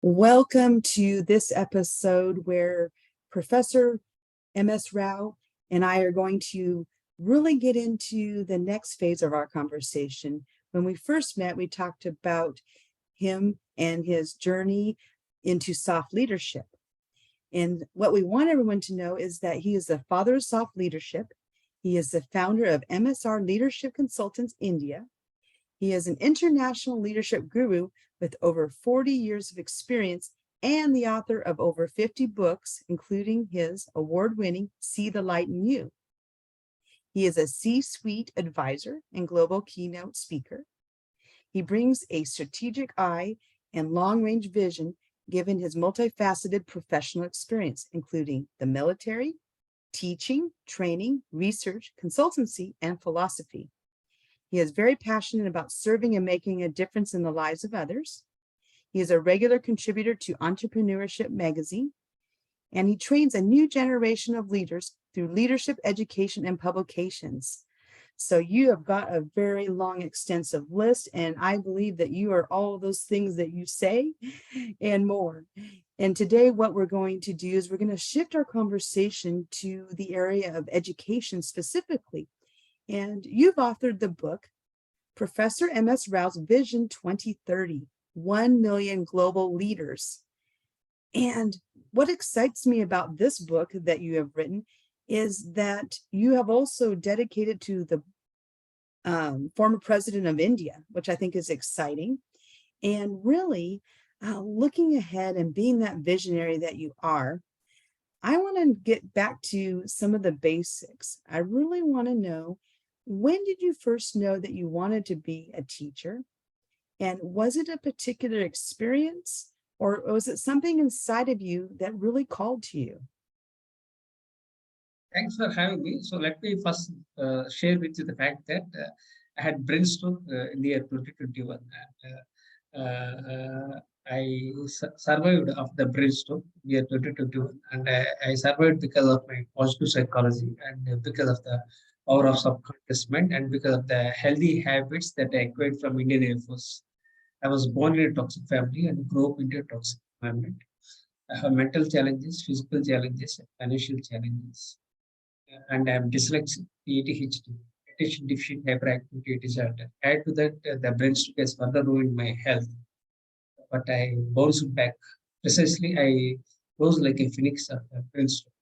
Welcome to this episode where Professor M.S. Rao and I are going to really get into the next phase of our conversation. When we first met, we talked about him and his journey into soft leadership. And what we want everyone to know is that he is the father of soft leadership. He is the founder of MSR Leadership Consultants India. He is an international leadership guru with over 40 years of experience and the author of over 50 books, including his award-winning See the Light in You. He is a C-suite advisor and global keynote speaker. He brings a strategic eye and long-range vision given his multifaceted professional experience, including the military, teaching, training, research, consultancy, and philosophy. He is very passionate about serving and making a difference in the lives of others. He is a regular contributor to Entrepreneurship magazine, and he trains a new generation of leaders through leadership education and publications. So you have got a very long, extensive list, and I believe that you are all of those things that you say and more. And today what we're going to do is we're going to shift our conversation to the area of education specifically. And you've authored the book, Professor M.S. Rao's Vision 2030, 1 Million Global Leaders. And what excites me about this book that you have written is that you have also dedicated to the former president of India, which I think is exciting. And really looking ahead and being that visionary that you are, I want to get back to some of the basics. I really want to know, when did you first know that you wanted to be a teacher? And was it a particular experience, or was it something inside of you that really called to you? Thanks for having me. So let me first share with you the fact that I had brainstorm in the year 2021. I survived of the brainstorm year 2021, and I survived because of my positive psychology and because of the power of subconscious mind and because of the healthy habits that I acquired from Indian Air Force. I was born in a toxic family and grew up in a toxic environment. I have mental challenges, physical challenges, financial challenges, and I'm dyslexic, ADHD, attention deficit hyperactivity disorder. Add to that, the brain stroke has further ruined my health, but I bounced back. Precisely, I rose like a phoenix after brain stroke.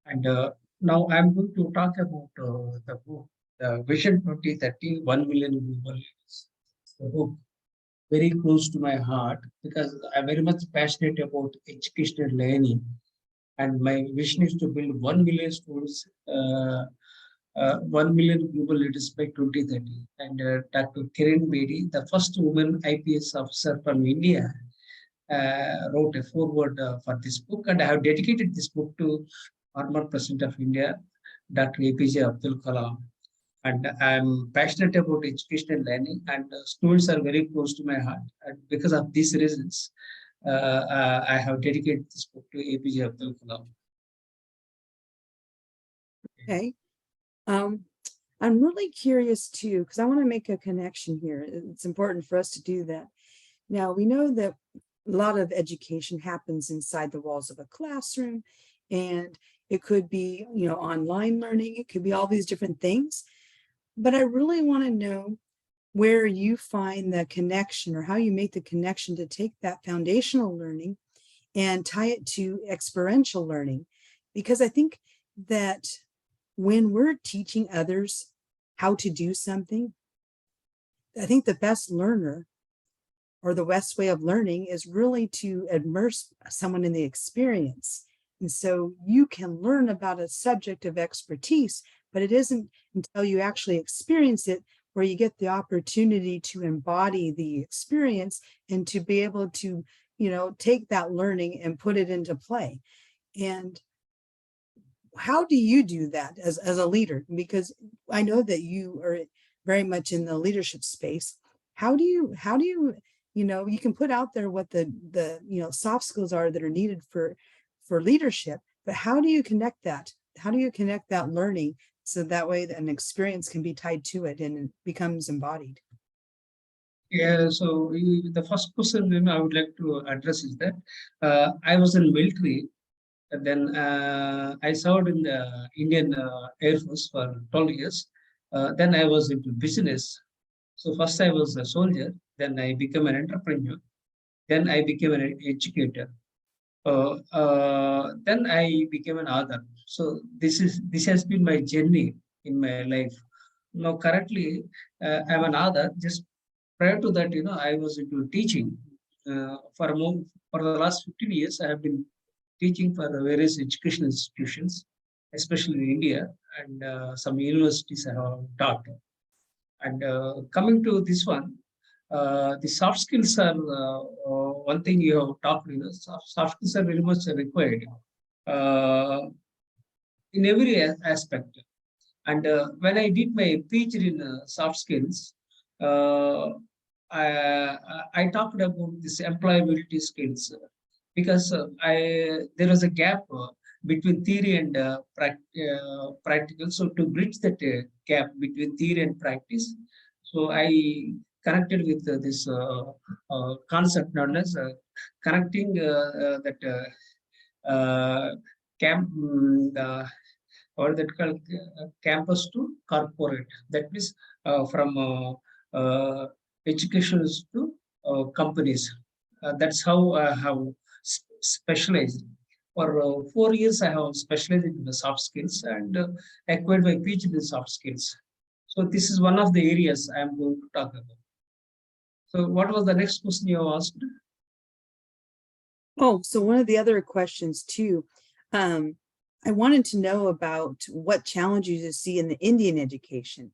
And now I'm going to talk about the book, the Vision 2030, 1 Million Global Leaders. The book very close to my heart because I'm very much passionate about educational learning, and my vision is to build 1 million students, 1 million global leaders by 2030. And Dr. Kiran Bedi, the first woman IPS officer from India, wrote a foreword for this book, and I have dedicated this book to former President of India, Dr. APJ Abdul Kalam. And I'm passionate about educational learning, and students are very close to my heart. And because of these reasons, I have dedicated this book to APJ Abdul Kalam. Okay. I'm really curious too, because I want to make a connection here. It's important for us to do that. Now, we know that a lot of education happens inside the walls of a classroom, and it could be, online learning. It could be all these different things. But I really want to know where you find the connection, or how you make the connection to take that foundational learning and tie it to experiential learning. Because I think that when we're teaching others how to do something, I think the best learner, or the best way of learning, is really to immerse someone in the experience. And so you can learn about a subject of expertise, but it isn't until you actually experience it where you get the opportunity to embody the experience and to be able to, take that learning and put it into play. And how do you do that as a leader? Because I know that you are very much in the leadership space. How do you, you can put out there what the soft skills are that are needed for leadership, but how do you connect that? How do you connect that learning so that way an experience can be tied to it and it becomes embodied? Yeah, so the first question I would like to address is that I was in military. Then I served in the Indian Air Force for 12 years. Then I was into business. So first I was a soldier. Then I became an entrepreneur. Then I became an educator. Then I became an author. So this has been my journey in my life. Now currently I'm an author. Just prior to that, I was into teaching for the last 15 years. I have been teaching for the various educational institutions, especially in India, and some universities I have taught. And coming to this one, the soft skills are one thing you have talked. Soft skills are very much required uh, in every aspect. And when I did my PhD in soft skills, uh, I talked about this employability skills because there was a gap between theory and practical. So to bridge that gap between theory and practice, so I connected with this concept known as connecting that camp. Or that called campus to corporate. That means from educations to companies. That's how I have specialized. For 4 years, I have specialized in the soft skills and acquired my PhD in soft skills. So this is one of the areas I am going to talk about. So what was the next question you asked? Oh, so one of the other questions too, um, I wanted to know about what challenges you see in the Indian education.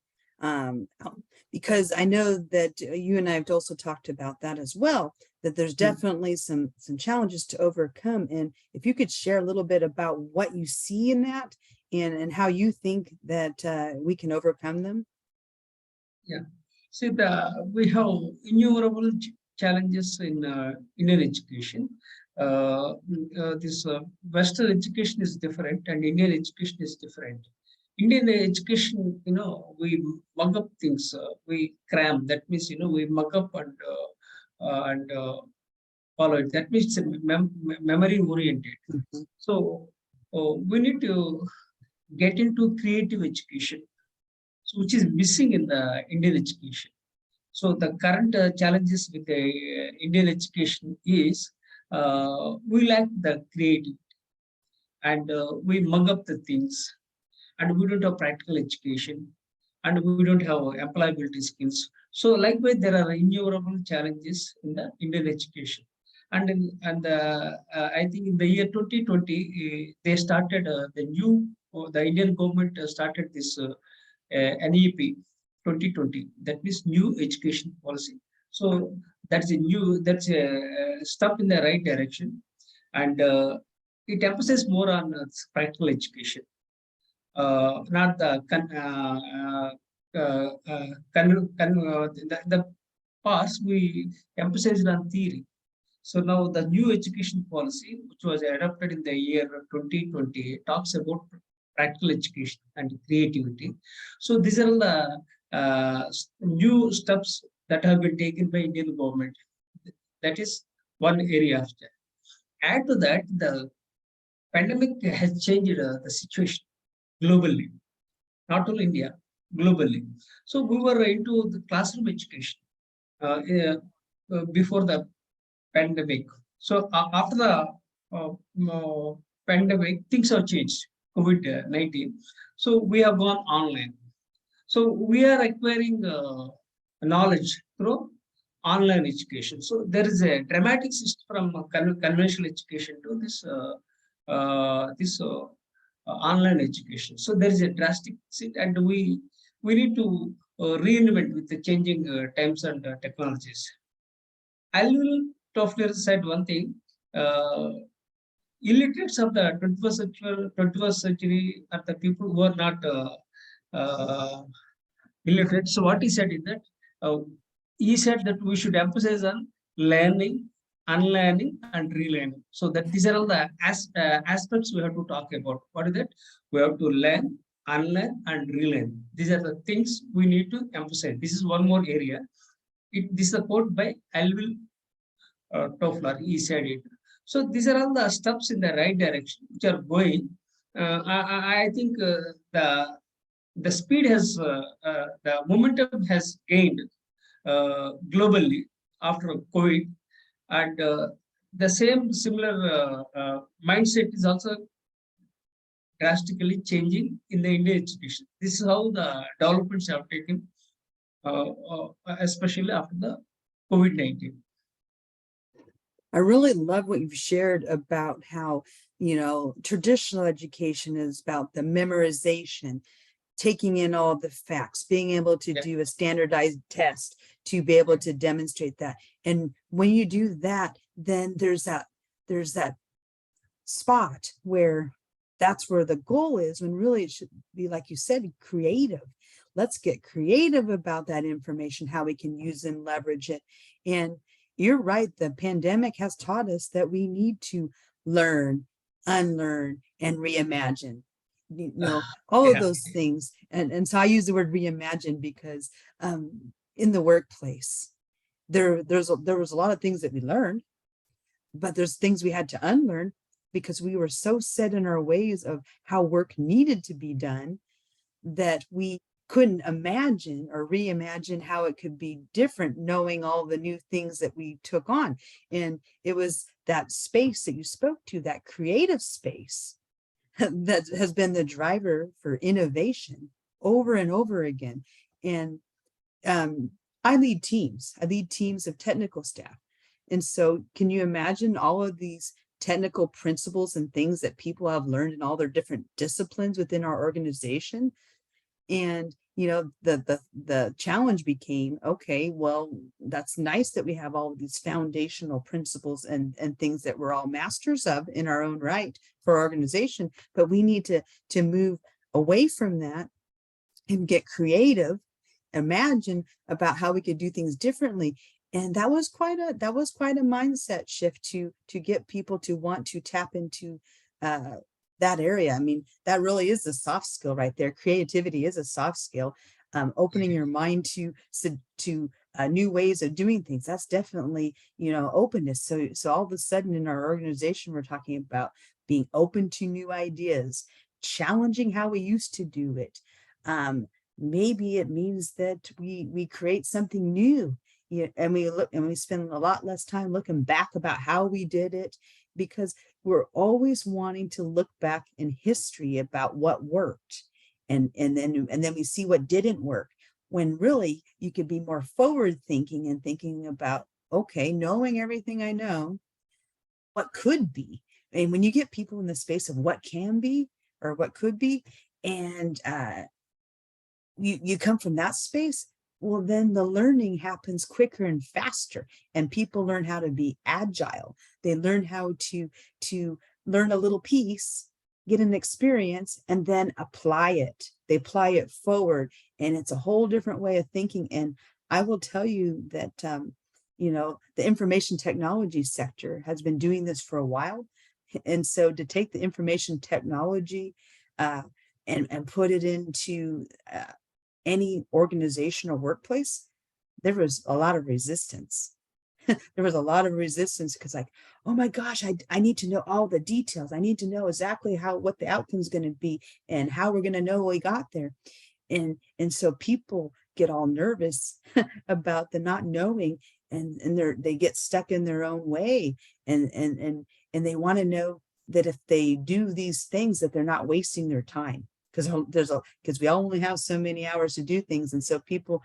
Because I know that you and I have also talked about that as well, that there's definitely some challenges to overcome. And if you could share a little bit about what you see in that and how you think that we can overcome them. Yeah. See, we have innumerable challenges in Indian education. This Western education is different, and Indian education is different. Indian education, we mug up things, we cram. That means, we mug up and follow it. That means it's memory oriented. Mhm. So we need to get into creative education, so which is missing in the Indian education. So the current challenges with the Indian education is we lack the creativity and we mug up the things and we don't have practical education and we don't have employability skills. So likewise, there are innumerable challenges in the Indian education. And I think in the year 2020, they started the Indian government started this NEP 2020. That means new education policy. So that's a step in the right direction, and it emphasizes more on practical education, not the the past we emphasized on theory. So now the new education policy, which was adopted in the year 2020, talks about practical education and creativity. So these are the new steps that have been taken by Indian government. That is one area of that. Add to that, the pandemic has changed the situation globally, not only India, globally. So we were into the classroom education before the pandemic. So after the pandemic, things have changed. COVID-19. So we have gone online. So we are acquiring knowledge through online education. So there is a dramatic shift from conventional education to this online education. So there is a drastic shift, and we need to reinvent with the changing times and technologies. Alvin Toffler said one thing. Uh, Illiterates of the 21st century are the people who are not uh, illiterate. So what he said is that uh, he said that we should emphasize on learning, unlearning, and relearning. So that these are all the aspects we have to talk about. What is that? We have to learn, unlearn, and relearn. These are the things we need to emphasize. This is one more area. This is a quote by Alvin Toffler. He said it. So these are all the steps in the right direction which are going. I think the speed has the momentum has gained globally after COVID, and the similar mindset is also drastically changing in the Indian education. This is how the developments have taken, especially after the COVID-19. I really love what you've shared about how, traditional education is about the memorization, taking in all the facts, being able to Yeah. do a standardized test to be able to demonstrate that. And when you do that, then there's that spot where that's where the goal is, when really it should be, like you said, creative. Let's get creative about that information, how we can use and leverage it. And you're right, the pandemic has taught us that we need to learn, unlearn, and reimagine. All of Yeah. those things. And so I use the word reimagine because in the workplace, there was a lot of things that we learned, but there's things we had to unlearn because we were so set in our ways of how work needed to be done that we couldn't imagine or reimagine how it could be different, knowing all the new things that we took on. And it was that space that you spoke to, that creative space, that has been the driver for innovation over and over again. And I lead teams of technical staff. And so can you imagine all of these technical principles and things that people have learned in all their different disciplines within our organization? And the challenge became, okay, well, that's nice that we have all of these foundational principles and things that we're all masters of in our own right for our organization, but we need to move away from that and get creative, imagine about how we could do things differently. And that was quite a mindset shift to get people to want to tap into that area. I mean, that really is a soft skill right there. Creativity is a soft skill. Opening your mind to new ways of doing things. That's definitely, openness. So all of a sudden in our organization, we're talking about being open to new ideas, challenging how we used to do it. Maybe it means that we create something new. And we spend a lot less time looking back about how we did it, because we're always wanting to look back in history about what worked, and then we see what didn't work, when really you could be more forward thinking and thinking about, okay, knowing everything I know, what could be. And when you get people in the space of what can be or what could be, and you come from that space, well, then the learning happens quicker and faster, and people learn how to be agile. They learn how to learn a little piece, get an experience, and then apply it. They apply it forward, and it's a whole different way of thinking. And I will tell you that the information technology sector has been doing this for a while. And so to take the information technology and put it into any organization or workplace, there was a lot of resistance. There was a lot of resistance because, like, oh my gosh, I need to know all the details. I need to know exactly what the outcome is going to be and how we're going to know we got there. And so people get all nervous about the not knowing, and they get stuck in their own way, and they want to know that if they do these things, that they're not wasting their time, because we only have so many hours to do things. And so people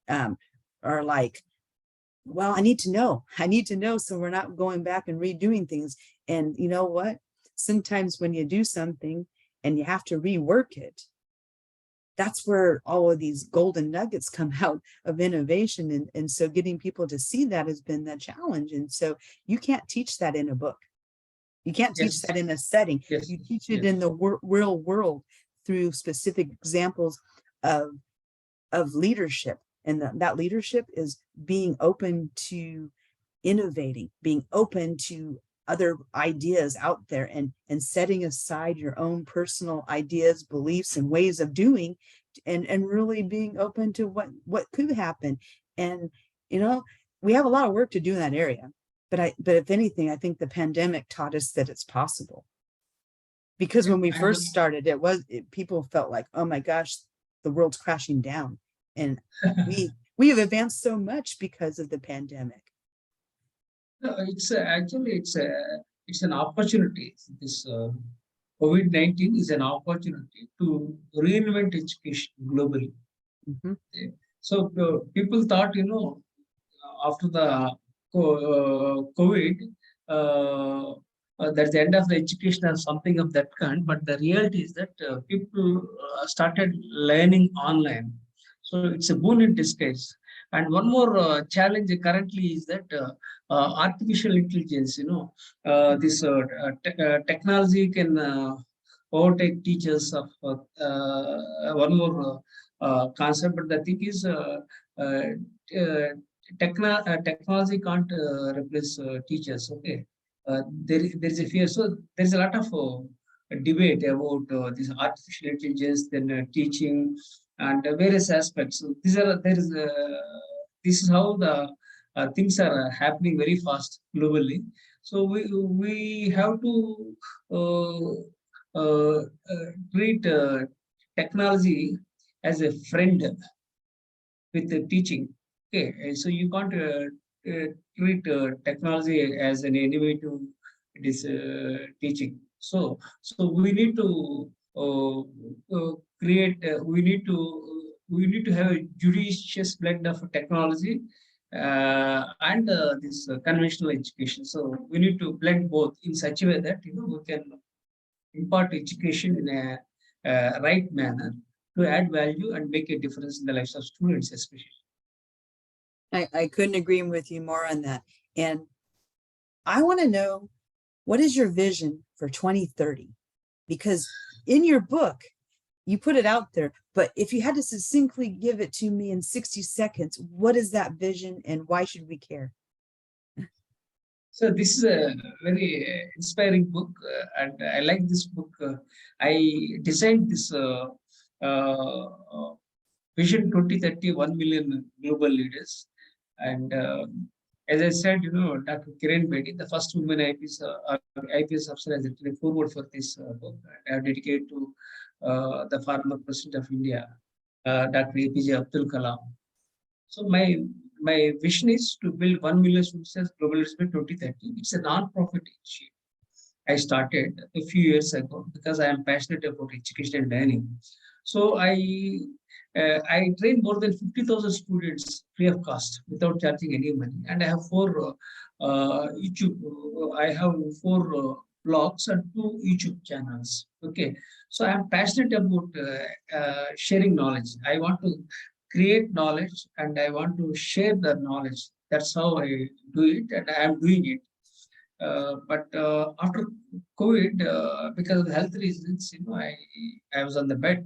are like, well, I need to know so we're not going back and redoing things. And you know what, sometimes when you do something and you have to rework it, that's where all of these golden nuggets come out of innovation. And so getting people to see that has been the challenge. And so you can't teach that in a book. You can't teach Yes. that in a setting. Yes. You teach it Yes. in the real world through specific examples of leadership. And that leadership is being open to innovating, being open to other ideas out there, and setting aside your own personal ideas, beliefs, and ways of doing, and really being open to what could happen. And you know, we have a lot of work to do in that area. But if anything, I think the pandemic taught us that it's possible. Because Yeah, when we and first started, people felt like, oh my gosh, the world's crashing down. And we have advanced so much because of the pandemic. no, it's actually it's an opportunity. This COVID-19 is an opportunity to reinvent education globally. Mhm. So people thought, after the COVID, that's the end of the education or something of that kind. But the reality is that people started learning online. So it's a boon in disguise. And one more challenge currently is that artificial intelligence, this technology can overtake teachers of one more concept. But the thing is, uh, uh, technology can't replace teachers. Okay, there is a fear. So there is a lot of debate about this artificial intelligence, then teaching, and various aspects. So this is how the things are happening very fast globally. So we have to treat technology as a friend with the teaching. Okay, so you can't treat technology as an enemy to this teaching. So we need to create. We need to have a judicious blend of technology and this conventional education. So we need to blend both in such a way that we can impart education in a right manner to add value and make a difference in the lives of students, especially. I couldn't agree with you more on that. And I want to know, what is your vision for 2030? Because in your book, you put it out there, but if you had to succinctly give it to me in 60 seconds, what is that vision and why should we care? So this is a very inspiring book, and I like this book. I designed this Vision 2030, 1 million global leaders. And as I said, Dr. Kiran Bedi, the first woman IPS officer, has written a forward for this book. I have dedicated to the former president of India, Dr. APJ Abdul Kalam. So my vision is to build 1 million students as global leaders by 2030. It's a non-profit initiative I started a few years ago because I am passionate about education and learning. So I train more than 50,000 students free of cost without charging any money, and I have YouTube. I have four blogs and two YouTube channels. Okay, so I am passionate about sharing knowledge. I want to create knowledge and I want to share the knowledge. That's how I do it, and I am doing it. But after COVID, because of health reasons, I was on the bed.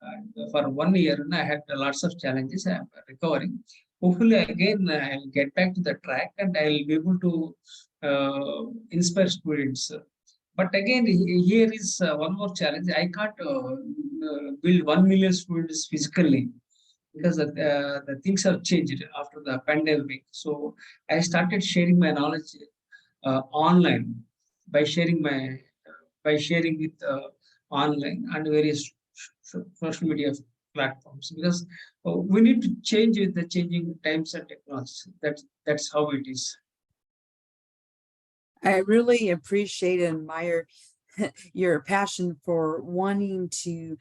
And for 1 year, I had lots of challenges. I'm recovering. Hopefully, again, I'll get back to the track and I'll be able to inspire students. But again, here is one more challenge. I can't build 1 million students physically because the things have changed after the pandemic. So I started sharing my knowledge online by sharing with online and various social media platforms, because we need to change with the changing times and technology. That's how it is. I really appreciate and admire your passion for wanting to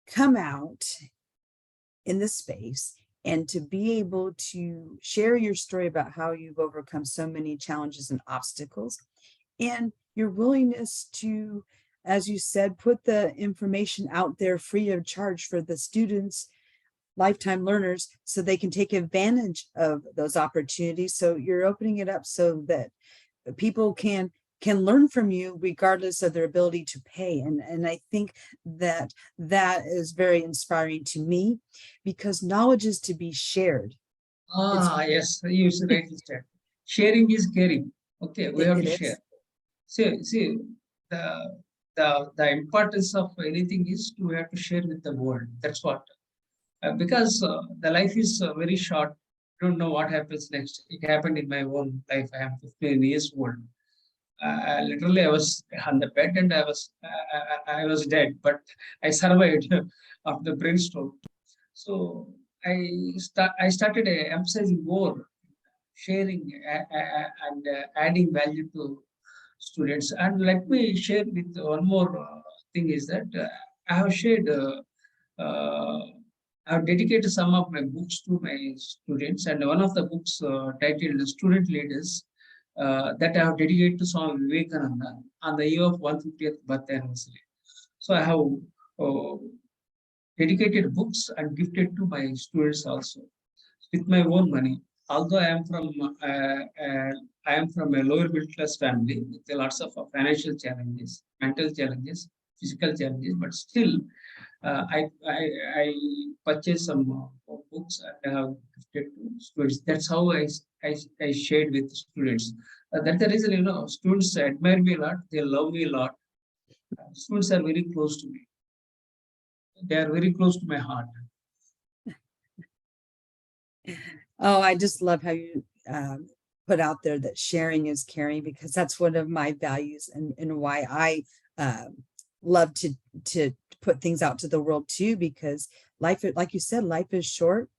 come out in this space and to be able to share your story about how you've overcome so many challenges and obstacles, and your willingness to, as you said, put the information out there free of charge for the students, lifetime learners, so they can take advantage of those opportunities. So you're opening it up so that people can learn from you regardless of their ability to pay. And I think that that is very inspiring to me, because knowledge is to be shared. It's Yes, you should rightly said. Sharing is caring. Okay, we have it to is. share. See, the the importance of anything is to have to share with the world. That's what. Because the life is very short. don't know what happens next. It happened in my own life. I am 15 years old. Literally, I was on the bed and I was dead, but I survived of the brainstorm. So I started emphasizing more sharing and adding value to students. And let me share with one more thing is that I have shared. Uh, I've dedicated some of my books to my students, and one of the books titled "Student Leaders" that I have dedicated to Swami Vivekananda on the year of 150th birthday anniversary. So I have uh, dedicated books and gifted to my students also with my own money. Although I am from a lower middle class family with lots of financial challenges, mental challenges, physical challenges, but still I purchased some books and have gifted to students. That's how I shared with students. That's the reason, students admire me a lot. They love me a lot. Students are very close to me. They are very close to my heart. Oh, I just love how you put out there that sharing is caring, because that's one of my values, and why I love to put things out to the world too, because life, like you said, life is short,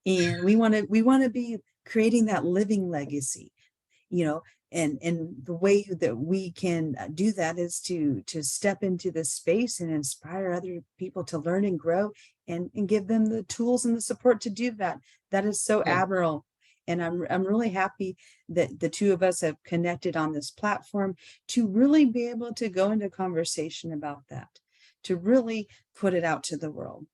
and we want to be creating that living legacy, you know. And the way that we can do that is to step into this space and inspire other people to learn and grow, and give them the tools and the support to do that. That is so Yeah. admirable. And I'm really happy that the two of us have connected on this platform to really be able to go into conversation about that, to really put it out to the world.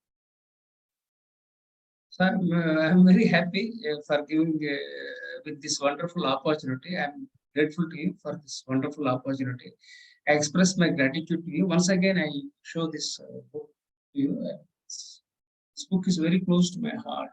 So I'm very happy for giving with this wonderful opportunity. I'm grateful to you for this wonderful opportunity. I express my gratitude to you. Once again, I show this book to you. This book is very close to my heart.